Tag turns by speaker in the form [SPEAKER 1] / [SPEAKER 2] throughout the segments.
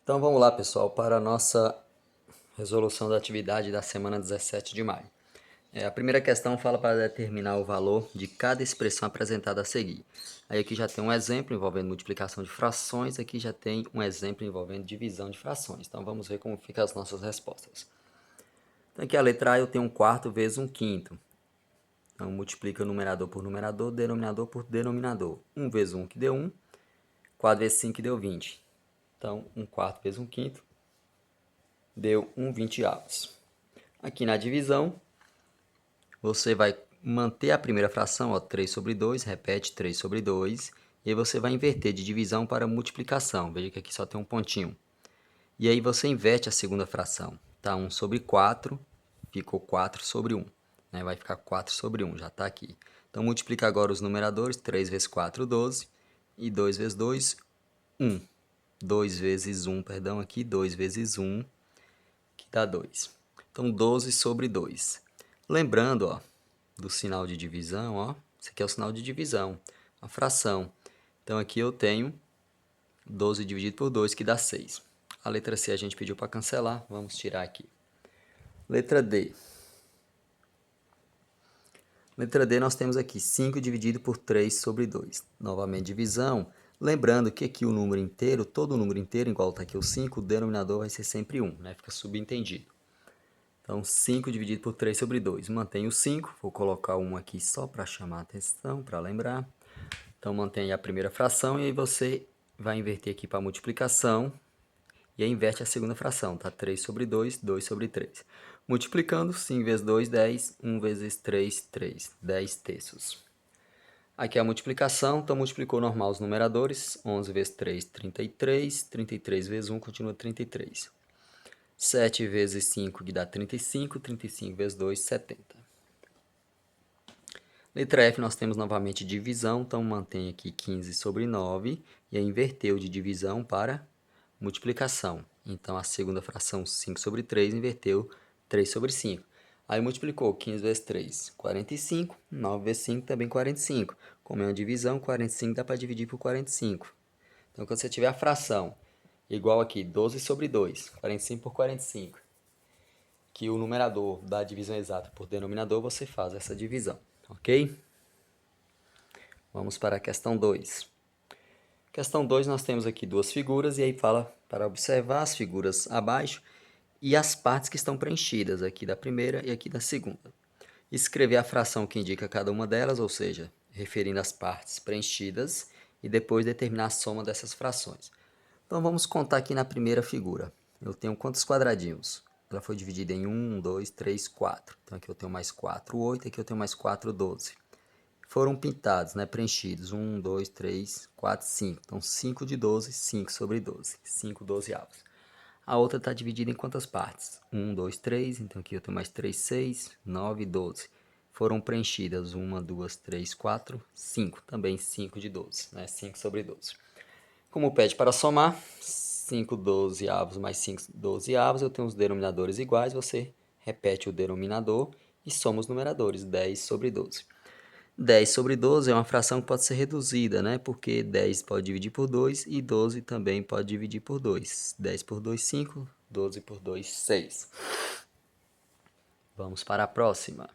[SPEAKER 1] Então vamos lá, pessoal, para a nossa resolução da atividade da semana 17 de maio. A primeira questão fala para determinar o valor de cada expressão apresentada a seguir. Aí aqui já tem um exemplo envolvendo multiplicação de frações, aqui já tem um exemplo envolvendo divisão de frações. Então vamos ver como ficam as nossas respostas. Então aqui a letra A eu tenho 1/4 vezes 1/5. Então multiplica numerador por numerador, denominador por denominador. 1 vezes 1 que deu 1, 4 vezes 5 que deu 20. Então 1/4 vezes 1/5 deu 1/20. Aqui na divisão, você vai manter a primeira fração, ó, 3 sobre 2, repete 3 sobre 2, e aí você vai inverter de divisão para multiplicação. Veja que aqui só tem um pontinho. E aí você inverte a segunda fração. Tá, 1 sobre 4, ficou 4 sobre 1. Né? Vai ficar 4 sobre 1, já está aqui. Então multiplica agora os numeradores, 3 vezes 4, 12, e 2 vezes 2, 1. 2 vezes 1, perdão, aqui, 2 vezes 1, que dá 2. Então 12 sobre 2. Lembrando, ó, do sinal de divisão, ó, esse aqui é o sinal de divisão, a fração. Então aqui eu tenho 12 dividido por 2, que dá 6. A letra C a gente pediu para cancelar, vamos tirar aqui. Letra D. Letra D nós temos aqui 5 dividido por 3 sobre 2. Novamente divisão. Lembrando que aqui o número inteiro, todo número inteiro, igual está aqui o 5, o denominador vai ser sempre 1, né? Fica subentendido. Então, 5 dividido por 3 sobre 2. Mantém o 5. Vou colocar 1 aqui só para chamar a atenção, para lembrar. Então, mantém a primeira fração e aí você vai inverter aqui para multiplicação. E aí inverte a segunda fração, tá? 3 sobre 2, 2 sobre 3. Multiplicando, 5 vezes 2, 10. 1 vezes 3, 3. 10 terços. Aqui é a multiplicação, então multiplicou normal os numeradores. 11 vezes 3, 33. 33 vezes 1 continua 33. 7 vezes 5, que dá 35. 35 vezes 2, 70. Letra F, nós temos novamente divisão, então mantém aqui 15 sobre 9, e aí inverteu de divisão para multiplicação. Então, a segunda fração, 5 sobre 3, inverteu 3 sobre 5. Aí multiplicou 15 vezes 3, 45, 9 vezes 5, também 45. Como é uma divisão, 45 dá para dividir por 45. Então, quando você tiver a fração igual aqui, 12 sobre 2, 45 por 45, que o numerador dá a divisão exata por denominador, você faz essa divisão, ok? Vamos para a questão 2. Questão 2, nós temos aqui duas figuras, e aí fala para observar as figuras abaixo e as partes que estão preenchidas, aqui da primeira e aqui da segunda. Escrever a fração que indica cada uma delas, ou seja, referindo as partes preenchidas, e depois determinar a soma dessas frações. Então vamos contar aqui na primeira figura. Eu tenho quantos quadradinhos? Ela foi dividida em 1, 2, 3, 4. Então aqui eu tenho mais 4, 8. Aqui eu tenho mais 4, 12. Foram pintados, né, preenchidos. 1, 2, 3, 4, 5. Então 5 de 12, 5 sobre 12. 5 dozeavos. A outra está dividida em quantas partes? 1, 2, 3. Então aqui eu tenho mais 3, 6, 9, 12. Foram preenchidas 1, 2, 3, 4, 5. Também 5 de 12, né? 5 sobre 12. Como pede para somar, 5 dozeavos mais 5 dozeavos, eu tenho os denominadores iguais, você repete o denominador e soma os numeradores, 10 sobre 12. 10 sobre 12 é uma fração que pode ser reduzida, né? Porque 10 pode dividir por 2 e 12 também pode dividir por 2. 10 por 2, 5. 12 por 2, 6. Vamos para a próxima.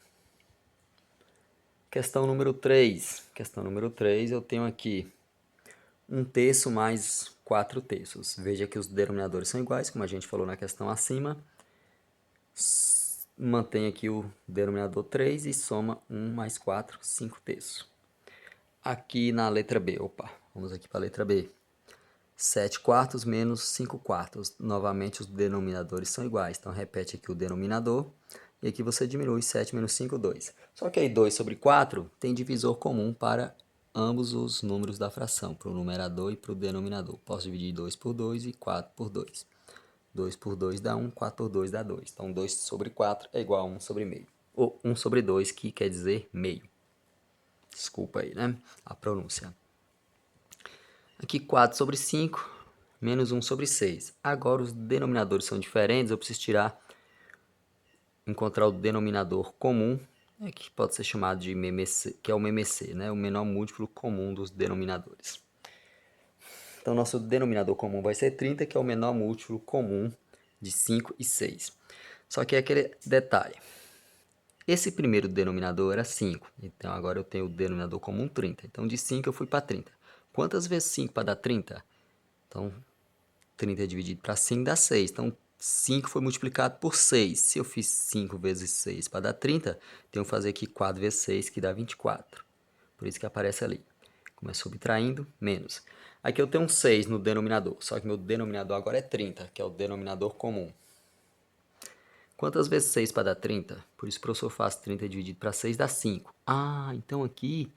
[SPEAKER 1] Questão número 3. Questão número 3, eu tenho aqui 1/3 mais 4/3. Veja que os denominadores são iguais, como a gente falou na questão acima. Mantém aqui o denominador 3 e soma 1 mais 4, 5/3. Aqui na letra B, vamos aqui para a letra B. 7 quartos menos 5 quartos. Novamente os denominadores são iguais, então repete aqui o denominador. E aqui você diminui 7 menos 5, 2. Só que aí 2 sobre 4 tem divisor comum para ambos os números da fração, para o numerador e para o denominador. Posso dividir 2 por 2 e 4 por 2. 2 por 2 dá 1, 4 por 2 dá 2. Então 2 sobre 4 é igual a 1 sobre meio. Ou 1 sobre 2, que quer dizer meio. Desculpa aí, né? A pronúncia. Aqui 4 sobre 5, menos 1 sobre 6. Agora os denominadores são diferentes, eu preciso encontrar o denominador comum, que pode ser chamado de MMC, que é o MMC, né? O menor múltiplo comum dos denominadores. Então, nosso denominador comum vai ser 30, que é o menor múltiplo comum de 5 e 6. Só que é aquele detalhe. Esse primeiro denominador era 5. Então, agora eu tenho o denominador comum 30. Então, de 5 eu fui para 30. Quantas vezes 5 para dar 30? Então, 30 dividido para 5 dá 6. Então, 5 foi multiplicado por 6. Se eu fiz 5 vezes 6 para dar 30, tenho que fazer aqui 4 vezes 6, que dá 24. Por isso que aparece ali. Começa subtraindo, menos. Aqui eu tenho um 6 no denominador, só que meu denominador agora é 30, que é o denominador comum. Quantas vezes 6 para dar 30? Por isso o professor faz 30 dividido para 6 dá 5. Ah, então aqui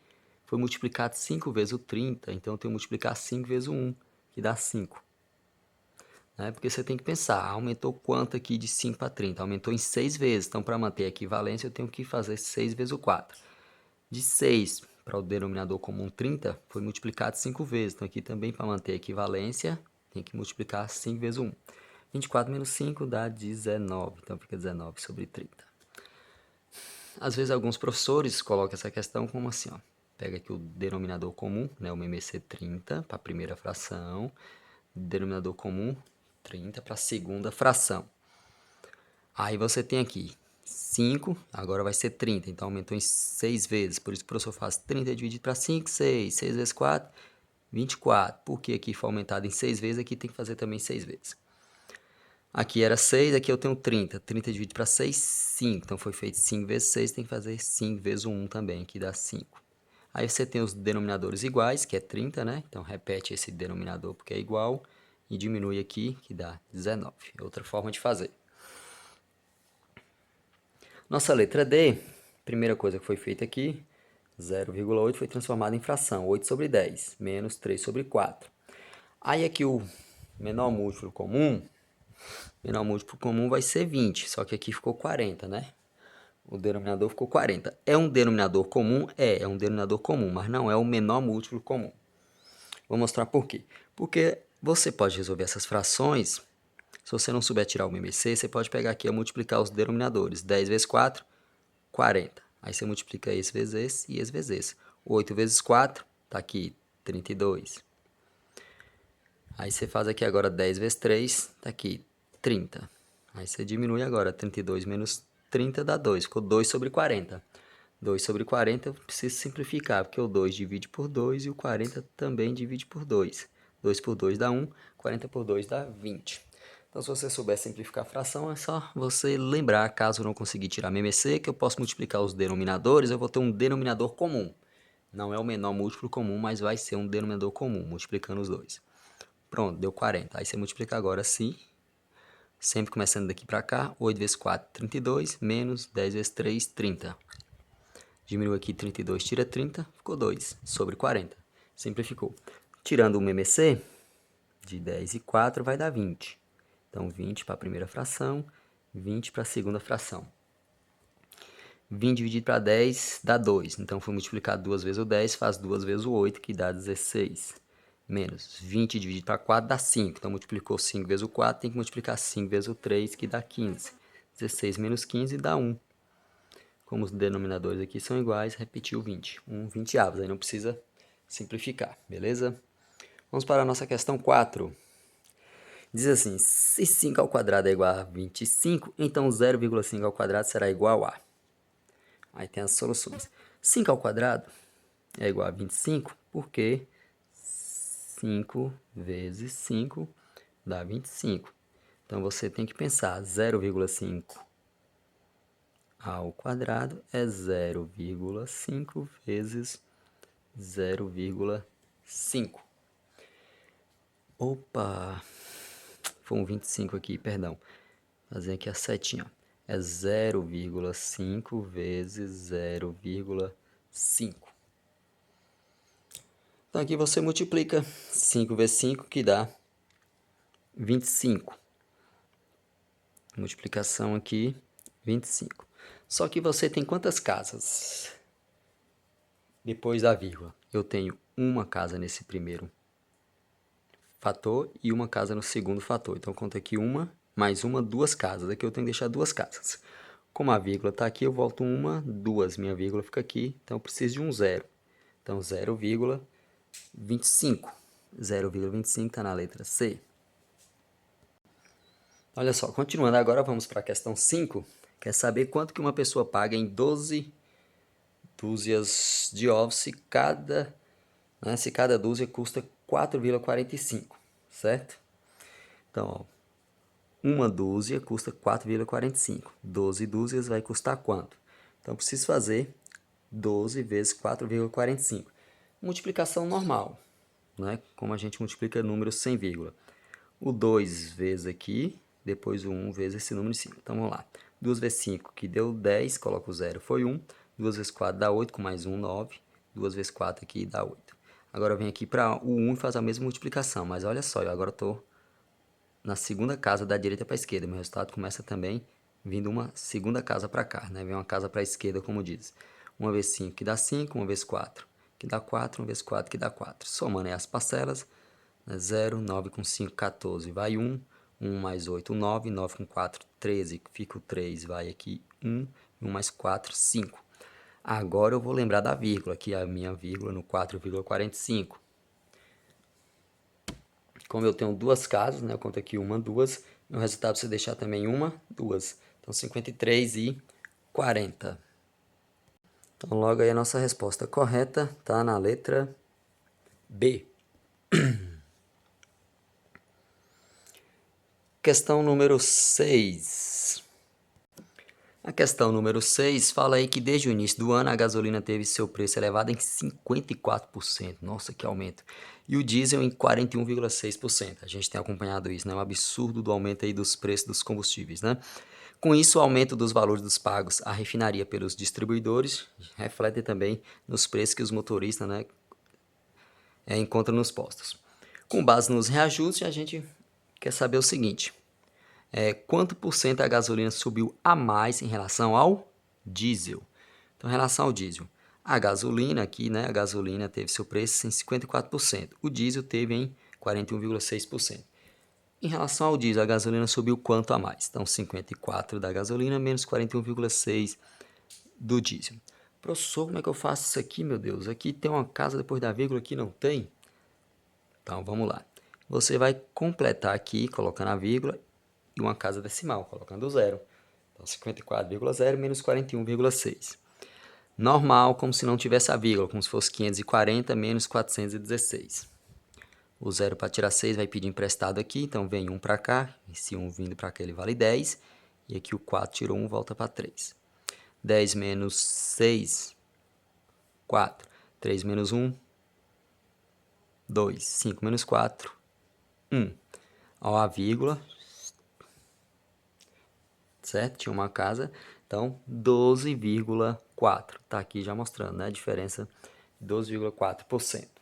[SPEAKER 1] foi multiplicado 5 vezes o 30, então eu tenho que multiplicar 5 vezes o 1, que dá 5. Porque você tem que pensar, aumentou quanto aqui de 5 para 30? Aumentou em 6 vezes, então para manter a equivalência eu tenho que fazer 6 vezes o 4. De 6 para o denominador comum 30, foi multiplicado 5 vezes. Então, aqui também, para manter a equivalência, tem que multiplicar 5 vezes 1. 24 menos 5 dá 19. Então, fica 19 sobre 30. Às vezes, alguns professores colocam essa questão como assim, ó. Pega aqui o denominador comum, né, o MMC 30, para a primeira fração. Denominador comum 30 para a segunda fração. Aí você tem aqui 5, agora vai ser 30, então aumentou em 6 vezes, por isso que o professor faz 30 dividido para 5, 6, 6 vezes 4, 24, porque aqui foi aumentado em 6 vezes, aqui tem que fazer também 6 vezes. Aqui era 6, aqui eu tenho 30, 30 dividido para 6, 5, então foi feito 5 vezes 6, tem que fazer 5 vezes 1 também, que dá 5. Aí você tem os denominadores iguais, que é 30, né? Então repete esse denominador porque é igual, e diminui aqui, que dá 19. Outra forma de fazer. Nossa letra D, primeira coisa que foi feita aqui, 0,8 foi transformada em fração, 8 sobre 10, menos 3 sobre 4. Aí aqui o menor múltiplo comum vai ser 20, só que aqui ficou 40, né? O denominador ficou 40. É um denominador comum? É um denominador comum, mas não é o menor múltiplo comum. Vou mostrar por quê. Porque você pode resolver essas frações, se você não souber tirar o MMC, você pode pegar aqui e multiplicar os denominadores. 10 vezes 4, 40. Aí você multiplica esse vezes esse e esse vezes esse. 8 vezes 4, tá aqui, 32. Aí você faz aqui agora 10 vezes 3, tá aqui, 30. Aí você diminui agora, 32 menos 30 dá 2, ficou 2 sobre 40. 2 sobre 40 eu preciso simplificar, porque o 2 divide por 2 e o 40 também divide por 2. 2 por 2 dá 1, 40 por 2 dá 20. Então, se você souber simplificar a fração, é só você lembrar, caso não conseguir tirar MMC, que eu posso multiplicar os denominadores, eu vou ter um denominador comum. Não é o menor múltiplo comum, mas vai ser um denominador comum, multiplicando os dois. Pronto, deu 40. Aí você multiplica agora assim, sempre começando daqui para cá, 8 vezes 4, 32, menos 10 vezes 3, 30. Diminui aqui 32, tira 30, ficou 2 sobre 40. Simplificou. Tirando o MMC, de 10 e 4 vai dar 20. Então, 20 para a primeira fração, 20 para a segunda fração. 20 dividido para 10 dá 2. Então, foi multiplicado 2 vezes o 10, faz 2 vezes o 8, que dá 16. Menos 20 dividido para 4 dá 5. Então, multiplicou 5 vezes o 4, tem que multiplicar 5 vezes o 3, que dá 15. 16 menos 15 dá 1. Como os denominadores aqui são iguais, repetiu 20. 1 20avos, aí não precisa simplificar, beleza? Vamos para a nossa questão 4. Diz assim, se 5 ao quadrado é igual a 25, então 0,5 ao quadrado será igual a... Aí tem as soluções. 5 ao quadrado é igual a 25, porque 5 vezes 5 dá 25. Então, você tem que pensar, 0,5 ao quadrado é 0,5 vezes 0,5. Opa! Foi um 25 aqui, perdão. Fazer aqui a setinha. É 0,5 vezes 0,5. Então aqui você multiplica 5 vezes 5, que dá 25. Multiplicação aqui, 25. Só que você tem quantas casas? Depois da vírgula. Eu tenho uma casa nesse primeiro fator e uma casa no segundo fator. Então, conta aqui uma, mais uma, duas casas. Aqui eu tenho que deixar duas casas. Como a vírgula está aqui, eu volto uma, duas. Minha vírgula fica aqui, então eu preciso de um zero. Então, 0,25. 0,25 está na letra C. Olha só, continuando agora, vamos para a questão 5. Quer saber quanto que uma pessoa paga em 12 dúzias de ovos se cada dúzia custa 4,45, certo? Então, ó, uma dúzia custa 4,45. 12 dúzias vai custar quanto? Então, preciso fazer 12 vezes 4,45. Multiplicação normal, né? Como a gente multiplica números sem vírgula. O 2 vezes aqui, depois o 1 vezes esse número em cima. Então, vamos lá. 2 vezes 5, que deu 10, coloco o 0, foi 1. 2 vezes 4 dá 8, com mais 1, 9. 2 vezes 4 aqui dá 8. Agora, eu venho aqui para o 1 e faz a mesma multiplicação. Mas olha só, eu agora estou na segunda casa da direita para a esquerda. Meu resultado começa também vindo uma segunda casa para cá, né? Vem uma casa para a esquerda, como diz. 1 vezes 5 que dá 5, 1 vezes 4 que dá 4, 1 vezes 4 que dá 4. Somando aí as parcelas, 0, 9 com 5, 14, vai 1, 1 mais 8, 9, 9 com 4, 13, fica o 3, vai aqui 1, 1 mais 4, 5. Agora eu vou lembrar da vírgula, aqui a minha vírgula no 4,45. Como eu tenho duas casas, né, eu conto aqui uma, duas, meu resultado você deixar também uma, duas. Então, 53 e 40. Então, logo aí a nossa resposta correta está na letra B. Questão número 6. A questão número 6 fala aí que desde o início do ano a gasolina teve seu preço elevado em 54%. Nossa, que aumento. E o diesel em 41,6%. A gente tem acompanhado isso, né? Um absurdo do aumento aí dos preços dos combustíveis, né? Com isso, o aumento dos valores dos pagos à refinaria pelos distribuidores reflete também nos preços que os motoristas, né, encontram nos postos. Com base nos reajustes, a gente quer saber o seguinte: quanto por cento a gasolina subiu a mais em relação ao diesel? Então, em relação ao diesel, a gasolina aqui, né, a gasolina teve seu preço em 54%, o diesel teve em 41,6%. Em relação ao diesel, a gasolina subiu quanto a mais? Então, 54 da gasolina menos 41,6 do diesel. Professor, como é que eu faço isso aqui, meu Deus? Aqui tem uma casa depois da vírgula, aqui não tem? Então, vamos lá. Você vai completar aqui, colocando a vírgula, e uma casa decimal, colocando o zero. Então, 54,0 menos 41,6. Normal, como se não tivesse a vírgula, como se fosse 540 menos 416. O 0 para tirar 6 vai pedir emprestado aqui, então vem 1 para cá, esse 1 vindo para cá ele vale 10, e aqui o 4 tirou 1, volta para 3. 10 menos 6, 4. 3 menos 1, 2. 5 menos 4, 1. Ó, a vírgula, certo? Tinha uma casa, então 12,4. Está aqui já mostrando, né? A diferença de 12,4%.